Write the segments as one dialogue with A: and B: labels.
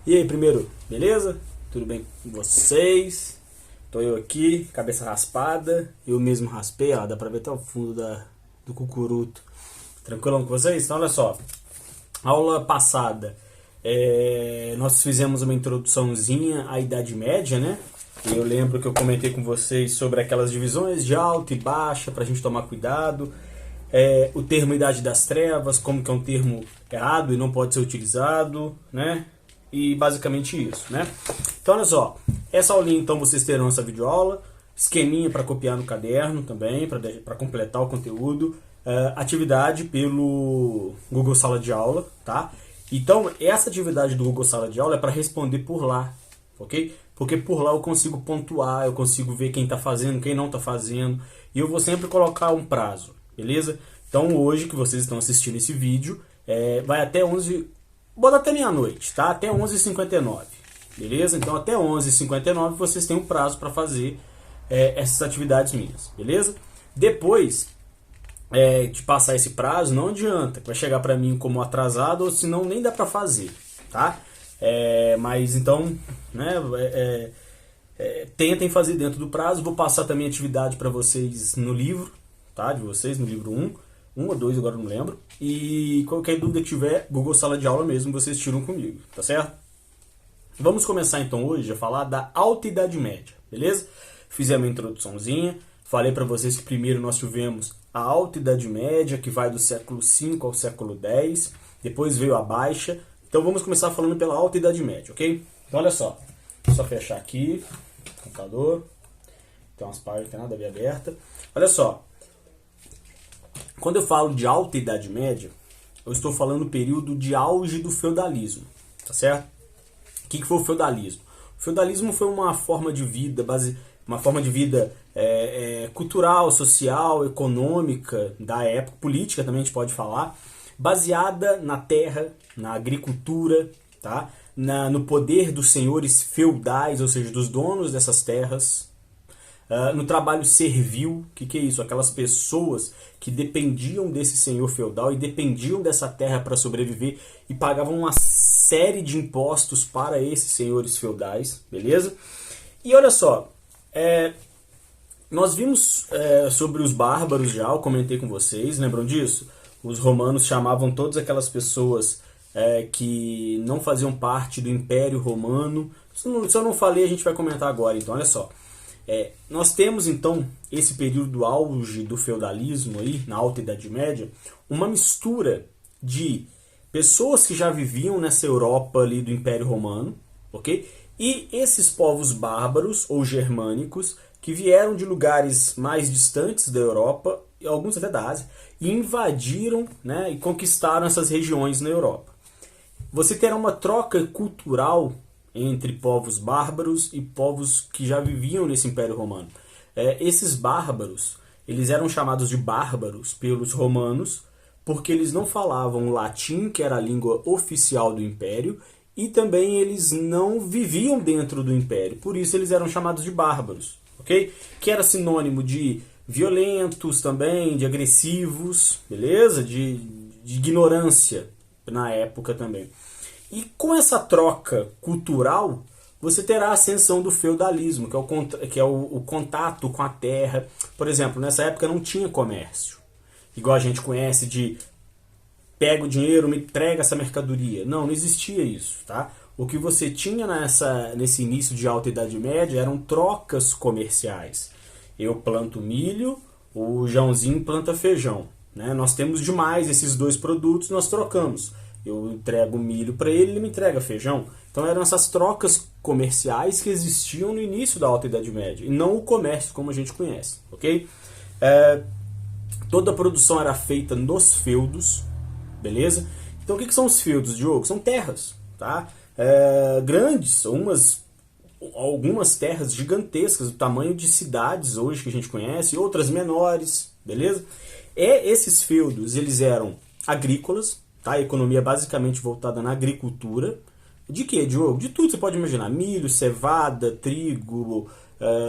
A: E aí, primeiro, beleza? Tudo bem com vocês? Tô eu aqui, cabeça raspada. Eu mesmo raspei, ó, dá pra ver até o fundo do cucuruto. Tranquilão com vocês? Então, olha só. Aula passada, nós fizemos uma introduçãozinha à Idade Média, né? Eu lembro que eu comentei com vocês sobre aquelas divisões de alta e baixa, pra gente tomar cuidado. O termo Idade das Trevas, como que é um termo errado e não pode ser utilizado, né? E basicamente isso, né? Então, olha só, essa aulinha, então, vocês terão essa videoaula, esqueminha para copiar no caderno também, para completar o conteúdo, atividade pelo Google Sala de Aula, tá? Então, essa atividade do Google Sala de Aula é para responder por lá, ok? Porque por lá eu consigo pontuar, eu consigo ver quem está fazendo, quem não está fazendo, e eu vou sempre colocar um prazo, beleza? Então, hoje que vocês estão assistindo esse vídeo, vai até 11... Bota até meia-noite, tá? Até 11h59, beleza? Então até 11h59 vocês têm um prazo para fazer essas atividades minhas, beleza? Depois de passar esse prazo, não adianta, vai chegar para mim como atrasado ou senão nem dá para fazer, tá? Mas então, né? Tentem fazer dentro do prazo. Vou passar também atividade para vocês no livro, tá? De vocês, no livro 1 ou 2, agora não lembro. E qualquer dúvida que tiver, Google Sala de Aula mesmo, vocês tiram comigo, tá certo? Vamos começar então hoje a falar da Alta Idade Média, beleza? Fizemos a introduçãozinha, falei para vocês que primeiro nós tivemos a Alta Idade Média, que vai do século V ao século X, depois veio a Baixa. Então vamos começar falando pela Alta Idade Média, ok? Então olha só, só fechar aqui, computador, tem umas páginas, não tem nada bem aberta. Olha só. Quando eu falo de Alta Idade Média, eu estou falando do período de auge do feudalismo, tá certo? O que foi o feudalismo? O feudalismo foi uma forma de vida, cultural, social, econômica da época, política também a gente pode falar, baseada na terra, na agricultura, tá? No poder dos senhores feudais, ou seja, dos donos dessas terras. No trabalho servil, que é isso? Aquelas pessoas que dependiam desse senhor feudal e dependiam dessa terra para sobreviver e pagavam uma série de impostos para esses senhores feudais, beleza? E olha só, nós vimos sobre os bárbaros já, eu comentei com vocês, lembram disso? Os romanos chamavam todas aquelas pessoas que não faziam parte do Império Romano. Se eu não falei, a gente vai comentar agora, então olha só. Nós temos então esse período do auge do feudalismo aí, na Alta Idade Média, uma mistura de pessoas que já viviam nessa Europa ali do Império Romano, ok? E esses povos bárbaros ou germânicos que vieram de lugares mais distantes da Europa, e alguns até da Ásia, e invadiram, né, e conquistaram essas regiões na Europa. Você terá uma troca cultural entre povos bárbaros e povos que já viviam nesse Império Romano. Esses bárbaros, eles eram chamados de bárbaros pelos romanos porque eles não falavam latim, que era a língua oficial do Império, e também eles não viviam dentro do Império, por isso eles eram chamados de bárbaros, ok? Que era sinônimo de violentos também, de agressivos, beleza? De ignorância na época também. E com essa troca cultural, você terá a ascensão do feudalismo, que é o contato com a terra. Por exemplo, nessa época não tinha comércio, igual a gente conhece de pega o dinheiro, me entrega essa mercadoria. Não existia isso, tá? O que você tinha nesse início de Alta Idade Média eram trocas comerciais. Eu planto milho, o Joãozinho planta feijão, né? Nós temos demais esses dois produtos, nós trocamos. Eu entrego milho para ele, ele me entrega feijão. Então eram essas trocas comerciais que existiam no início da Alta Idade Média, e não o comércio como a gente conhece, ok? Toda a produção era feita nos feudos, beleza? Então o que são os feudos, Diogo? São terras, tá? Grandes, algumas terras gigantescas, do tamanho de cidades hoje que a gente conhece, outras menores, beleza? Esses feudos, eles eram agrícolas, tá? A economia basicamente voltada na agricultura. De quê, Diogo? De tudo, você pode imaginar. Milho, cevada, trigo.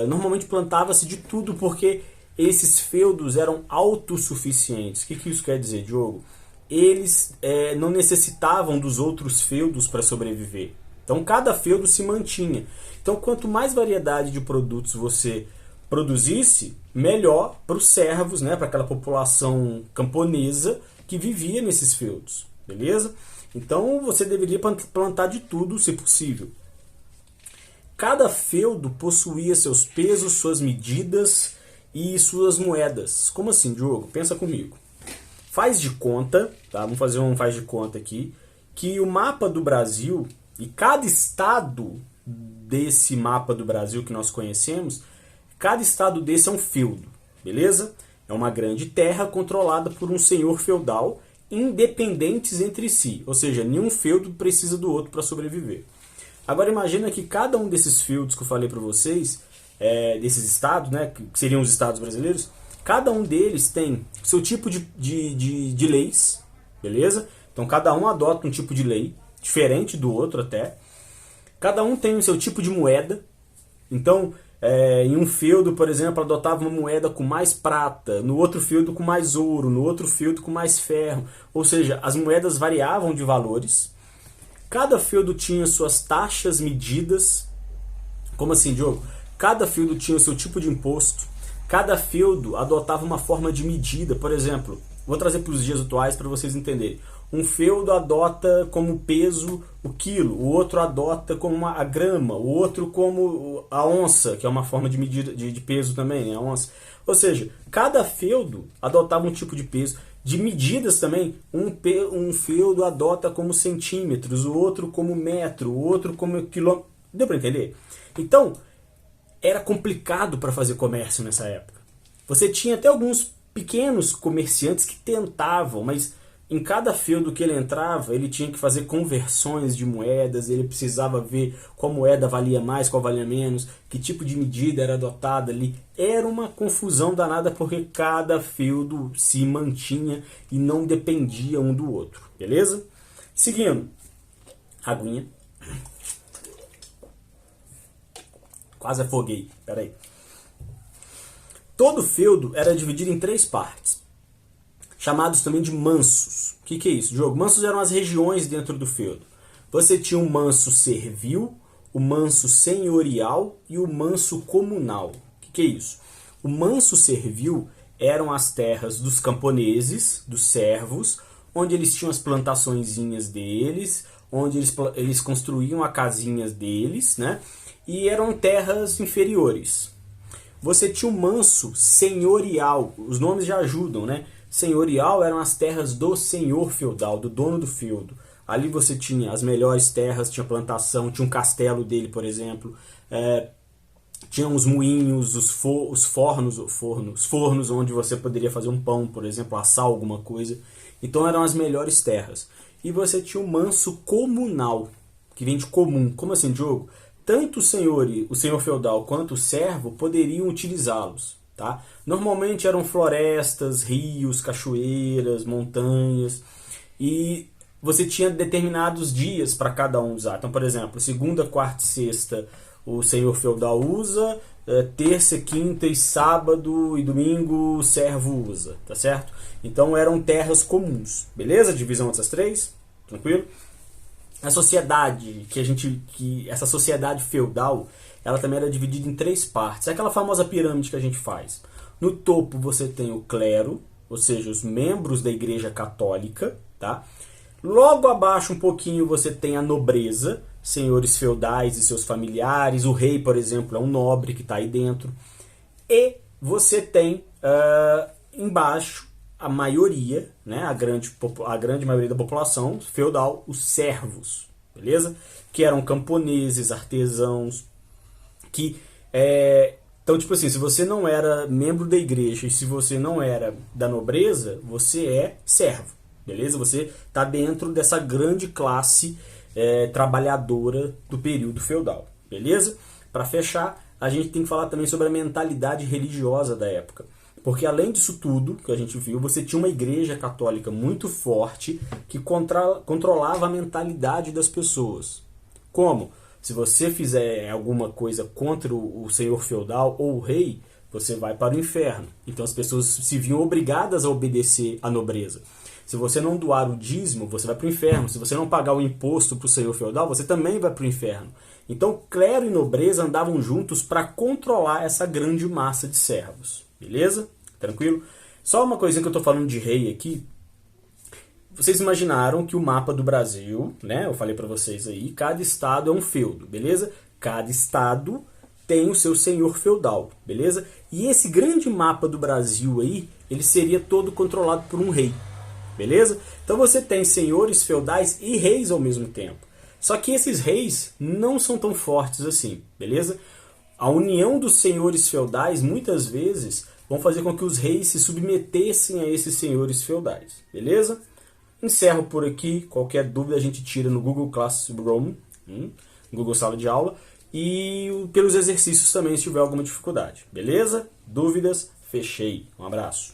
A: Normalmente plantava-se de tudo porque esses feudos eram autossuficientes. O que isso quer dizer, Diogo? Eles não necessitavam dos outros feudos para sobreviver. Então cada feudo se mantinha. Então quanto mais variedade de produtos você produzisse, melhor para os servos, né, para aquela população camponesa que vivia nesses feudos, beleza? Então você deveria plantar de tudo, se possível. Cada feudo possuía seus pesos, suas medidas e suas moedas. Como assim, Diogo? Pensa comigo. Faz de conta, tá? Vamos fazer um faz de conta aqui, que o mapa do Brasil e cada estado desse mapa do Brasil que nós conhecemos, cada estado desse é um feudo, beleza? É uma grande terra controlada por um senhor feudal, independentes entre si, ou seja, nenhum feudo precisa do outro para sobreviver. Agora imagina que cada um desses feudos que eu falei para vocês, desses estados, né, que seriam os estados brasileiros, cada um deles tem seu tipo de leis, beleza? Então cada um adota um tipo de lei, diferente do outro até. Cada um tem o seu tipo de moeda. Então, em um feudo, por exemplo, adotava uma moeda com mais prata, no outro feudo com mais ouro, no outro feudo com mais ferro. Ou seja, as moedas variavam de valores. Cada feudo tinha suas taxas medidas. Como assim, Diogo? Cada feudo tinha o seu tipo de imposto. Cada feudo adotava uma forma de medida. Por exemplo, vou trazer para os dias atuais para vocês entenderem. Um feudo adota como peso o quilo, o outro adota como a grama, o outro como a onça, que é uma forma de medida de peso também, né? A onça. Ou seja, cada feudo adotava um tipo de peso. De medidas também, um feudo adota como centímetros, o outro como metro, o outro como quilômetro. Deu para entender? Então, era complicado para fazer comércio nessa época. Você tinha até alguns pequenos comerciantes que tentavam, mas em cada feudo que ele entrava, ele tinha que fazer conversões de moedas, ele precisava ver qual moeda valia mais, qual valia menos, que tipo de medida era adotada ali. Era uma confusão danada porque cada feudo se mantinha e não dependia um do outro, beleza? Seguindo, aguinha. Quase afoguei, peraí. Todo feudo era dividido em 3 partes, chamados também de mansos. O que é isso, Diogo? Mansos eram as regiões dentro do feudo. Você tinha o manso servil, o manso senhorial e o manso comunal. O que é isso? O manso servil eram as terras dos camponeses, dos servos, onde eles tinham as plantaçõezinhas deles, onde eles construíam as casinhas deles, né? E eram terras inferiores. Você tinha o manso senhorial, os nomes já ajudam, né? Senhorial eram as terras do senhor feudal, do dono do feudo. Ali você tinha as melhores terras, tinha plantação, tinha um castelo dele, por exemplo. Tinha os moinhos, os fornos onde você poderia fazer um pão, por exemplo, assar alguma coisa. Então eram as melhores terras. E você tinha o manso comunal, que vem de comum. Como assim, Diogo? Tanto o senhor feudal quanto o servo poderiam utilizá-los. Tá? Normalmente eram florestas, rios, cachoeiras, montanhas, e você tinha determinados dias para cada um usar. Então, por exemplo, segunda, quarta e sexta o senhor feudal usa, terça, quinta e sábado e domingo o servo usa, tá certo? Então eram terras comuns, beleza? Divisão dessas 3, tranquilo? A sociedade essa sociedade feudal, ela também era dividida em 3 partes. É aquela famosa pirâmide que a gente faz. No topo você tem o clero, ou seja, os membros da Igreja Católica, tá? Logo abaixo um pouquinho você tem a nobreza, senhores feudais e seus familiares. O rei, por exemplo, é um nobre que está aí dentro. E você tem embaixo a maioria, né, a grande maioria da população feudal, os servos, beleza? Que eram camponeses, artesãos, então, tipo assim, se você não era membro da igreja e se você não era da nobreza, você é servo, beleza? Você está dentro dessa grande classe trabalhadora do período feudal, beleza? Para fechar, a gente tem que falar também sobre a mentalidade religiosa da época. Porque além disso tudo que a gente viu, você tinha uma igreja católica muito forte que controlava a mentalidade das pessoas. Como? Se você fizer alguma coisa contra o senhor feudal ou o rei, você vai para o inferno. Então as pessoas se viam obrigadas a obedecer à nobreza. Se você não doar o dízimo, você vai para o inferno. Se você não pagar o imposto para o senhor feudal, você também vai para o inferno. Então, clero e nobreza andavam juntos para controlar essa grande massa de servos. Beleza? Tranquilo? Só uma coisinha que eu estou falando de rei aqui. Vocês imaginaram que o mapa do Brasil, né? Eu falei para vocês aí, cada estado é um feudo, beleza? Cada estado tem o seu senhor feudal, beleza? E esse grande mapa do Brasil aí, ele seria todo controlado por um rei, beleza? Então você tem senhores feudais e reis ao mesmo tempo. Só que esses reis não são tão fortes assim, beleza? A união dos senhores feudais, muitas vezes, vão fazer com que os reis se submetessem a esses senhores feudais, beleza? Encerro por aqui. Qualquer dúvida a gente tira no Google Classroom, Google Sala de Aula, e pelos exercícios também se tiver alguma dificuldade. Beleza? Dúvidas? Fechei. Um abraço.